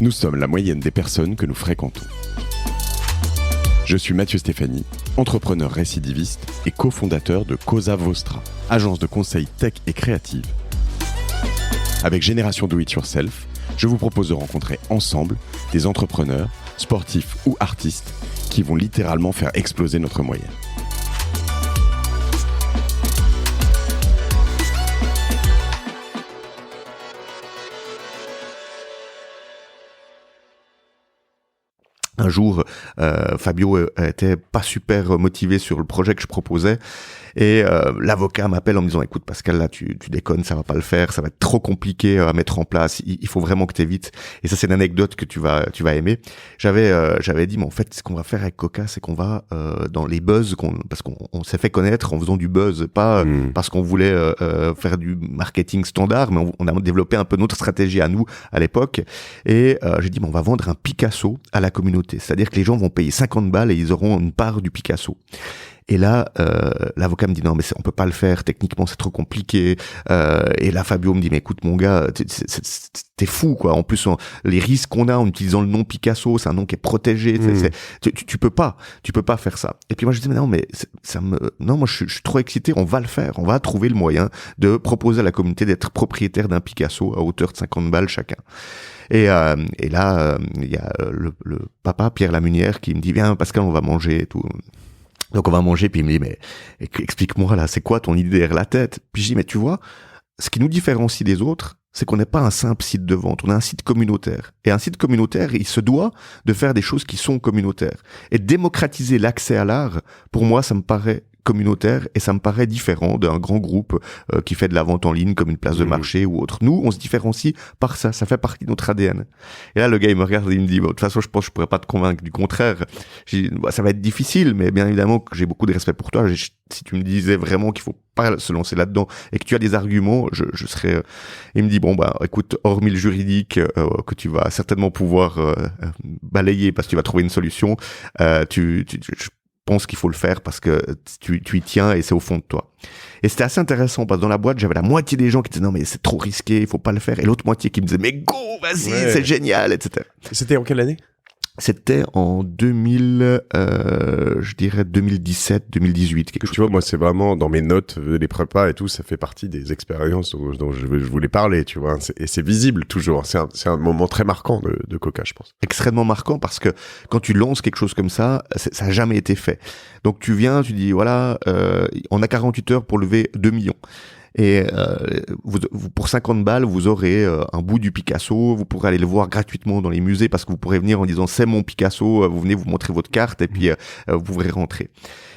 Nous sommes la moyenne des personnes que nous fréquentons. Je suis Mathieu Stéphanie, entrepreneur récidiviste et cofondateur de Cosa Vostra, agence de conseil tech et créative. Avec Génération Do It Yourself, je vous propose de rencontrer ensemble des entrepreneurs, sportifs ou artistes qui vont littéralement faire exploser notre moyenne. Un jour, Fabio était pas super motivé sur le projet que je proposais et l'avocat m'appelle en me disant écoute Pascal, là tu déconnes, ça va pas le faire, ça va être trop compliqué à mettre en place, il faut vraiment que t'évites. Et ça c'est une anecdote que tu vas aimer. J'avais dit mais en fait ce qu'on va faire avec Coca, c'est qu'on va dans les buzz parce qu'on s'est fait connaître en faisant du buzz, pas parce qu'on voulait faire du marketing standard, mais on a développé un peu notre stratégie à nous à l'époque. Et j'ai dit mais on va vendre un Picasso à la communauté, c'est-à-dire que les gens vont payer 50 balles et ils auront une part du Picasso. Et là, l'avocat me dit non mais on peut pas le faire, techniquement c'est trop compliqué. Et là Fabio me dit mais écoute mon gars, t'es fou quoi. En plus les risques qu'on a en utilisant le nom Picasso, c'est un nom qui est protégé. Tu peux pas faire ça. Et puis moi je dis mais non mais moi je suis trop excité, on va le faire, on va trouver le moyen de proposer à la communauté d'être propriétaire d'un Picasso à hauteur de 50 balles chacun. Et là, il y a le papa Pierre Lamunière qui me dit viens Pascal, on va manger et tout. Donc on va manger, puis il me dit mais explique-moi là, c'est quoi ton idée derrière la tête? Puis je dis mais tu vois, ce qui nous différencie des autres, c'est qu'on n'est pas un simple site de vente, on est un site communautaire. Et un site communautaire, il se doit de faire des choses qui sont communautaires. Et démocratiser l'accès à l'art, pour moi, ça me paraît communautaire et ça me paraît différent d'un grand groupe qui fait de la vente en ligne comme une place de marché ou autre. Nous, on se différencie par ça fait partie de notre ADN. Et là, le gars, il me regarde et il me dit, de toute façon, je pense que je pourrais pas te convaincre du contraire. J'ai dit, ça va être difficile, mais bien évidemment que j'ai beaucoup de respect pour toi. Si tu me disais vraiment qu'il faut pas se lancer là-dedans et que tu as des arguments, je serais... Il me dit, écoute, hormis le juridique que tu vas certainement pouvoir balayer parce que tu vas trouver une solution, je pense qu'il faut le faire parce que tu y tiens et c'est au fond de toi. Et c'était assez intéressant parce que dans la boîte, j'avais la moitié des gens qui disaient non mais c'est trop risqué, il faut pas le faire, et l'autre moitié qui me disait mais go, vas-y, c'est génial, etc. C'était en quelle année? C'était en 2017, 2018, quelque chose. Tu vois, moi, c'est vraiment dans mes notes, les prépas et tout, ça fait partie des expériences dont je voulais parler, tu vois. Et c'est visible toujours. C'est un moment très marquant de Coca, je pense. Extrêmement marquant parce que quand tu lances quelque chose comme ça, ça a jamais été fait. Donc tu viens, tu dis voilà, on a 48 heures pour lever 2 millions. Et vous, pour 50 balles, vous aurez un bout du Picasso, vous pourrez aller le voir gratuitement dans les musées parce que vous pourrez venir en disant c'est mon Picasso, vous venez vous montrer votre carte et puis vous pourrez rentrer.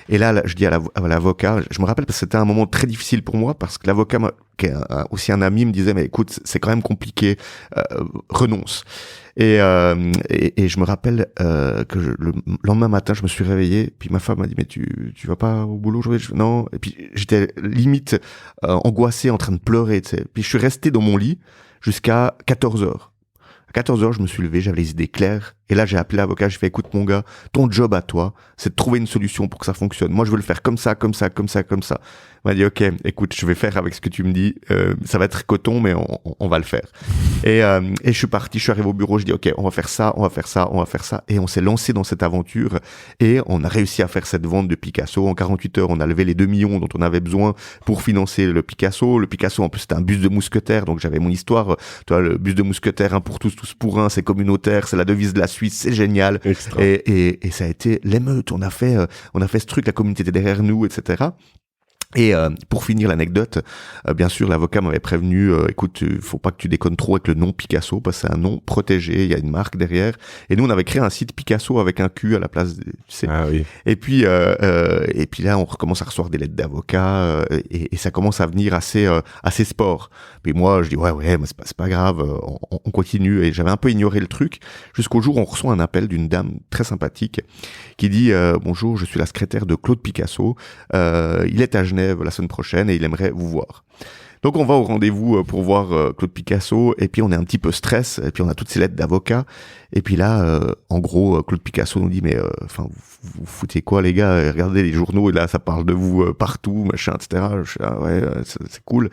Et là, je dis à l'avocat, je me rappelle parce que c'était un moment très difficile pour moi parce que l'avocat, qui est aussi un ami, me disait mais écoute, c'est quand même compliqué, renonce. Et je me rappelle que le lendemain matin, je me suis réveillé, puis ma femme m'a dit mais tu vas pas au boulot aujourd'hui? Non. Et puis j'étais limite angoissé, en train de pleurer, tu sais. Puis je suis resté dans mon lit jusqu'à 14h. À 14h, je me suis levé, j'avais les idées claires. Et là, j'ai appelé l'avocat, j'ai fait, écoute, mon gars, ton job à toi, c'est de trouver une solution pour que ça fonctionne. Moi, je veux le faire comme ça. Il m'a dit, ok, écoute, je vais faire avec ce que tu me dis. Ça va être coton, mais on va le faire. Et je suis parti, je suis arrivé au bureau, je dis, ok, on va faire ça. Et on s'est lancé dans cette aventure. Et on a réussi à faire cette vente de Picasso. En 48 heures, on a levé les 2 millions dont on avait besoin pour financer le Picasso. Le Picasso, en plus, c'était un bus de mousquetaires. Donc, j'avais mon histoire. Tu vois, le bus de mousquetaires, un pour tous, tous pour un, c'est communautaire, c'est la devise de la Suisse, c'est génial. Et ça a été l'émeute. On a fait ce truc, la communauté était derrière nous, etc. Et pour finir l'anecdote, bien sûr, l'avocat m'avait prévenu, écoute, faut pas que tu déconnes trop avec le nom Picasso, parce que c'est un nom protégé, il y a une marque derrière. Et nous, on avait créé un site Picasso avec un Q à la place, tu sais. Ah oui. Et puis là, on recommence à recevoir des lettres d'avocats, et ça commence à venir assez sport. Puis moi, je dis ouais, mais c'est pas grave, on continue. Et j'avais un peu ignoré le truc, jusqu'au jour où on reçoit un appel d'une dame très sympathique qui dit bonjour, je suis la secrétaire de Claude Picasso, il est à Genève la semaine prochaine et il aimerait vous voir. Donc on va au rendez-vous pour voir Claude Picasso, et puis on est un petit peu stress, et puis on a toutes ces lettres d'avocat, et puis là, en gros, Claude Picasso nous dit mais vous foutez quoi les gars, regardez les journaux, et là ça parle de vous partout, machin, etc. Je dis, ah ouais, c'est cool.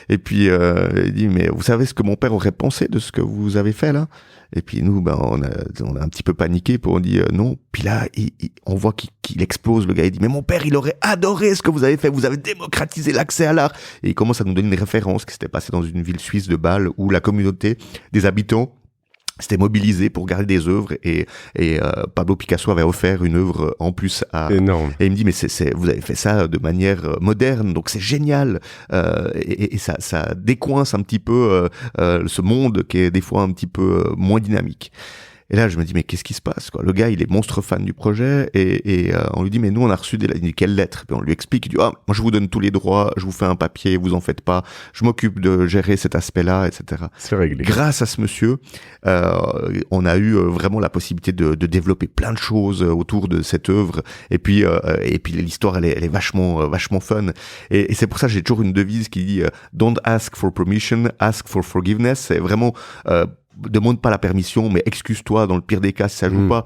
Et puis il dit mais vous savez ce que mon père aurait pensé de ce que vous avez fait là? Et puis nous, on a un petit peu paniqué, pour on dit non. Puis là, on voit qu'il explose, le gars. Il dit mais mon père, il aurait adoré ce que vous avez fait. Vous avez démocratisé l'accès à l'art. Et il commence à nous donner une référence qui s'était passée dans une ville suisse de Bâle, où la communauté des habitants s'était mobilisée pour garder des œuvres, et Pablo Picasso avait offert une œuvre en plus à. Énorme. Et il me dit mais vous avez fait ça de manière moderne, donc c'est génial, et ça décoince un petit peu ce monde qui est des fois un petit peu moins dynamique. Et là, je me dis, mais qu'est-ce qui se passe, quoi? Le gars, il est monstre fan du projet, et on lui dit, mais nous, on a reçu il dit, quelle lettre? Puis on lui explique, il dit, moi, je vous donne tous les droits, je vous fais un papier, vous en faites pas, je m'occupe de gérer cet aspect-là, etc. C'est réglé. Grâce à ce monsieur, on a eu vraiment la possibilité de développer plein de choses autour de cette œuvre, et puis l'histoire, elle est vachement fun. Et c'est pour ça que j'ai toujours une devise qui dit, don't ask for permission, ask for forgiveness. C'est vraiment, demande pas la permission, mais excuse-toi dans le pire des cas si ça joue pas.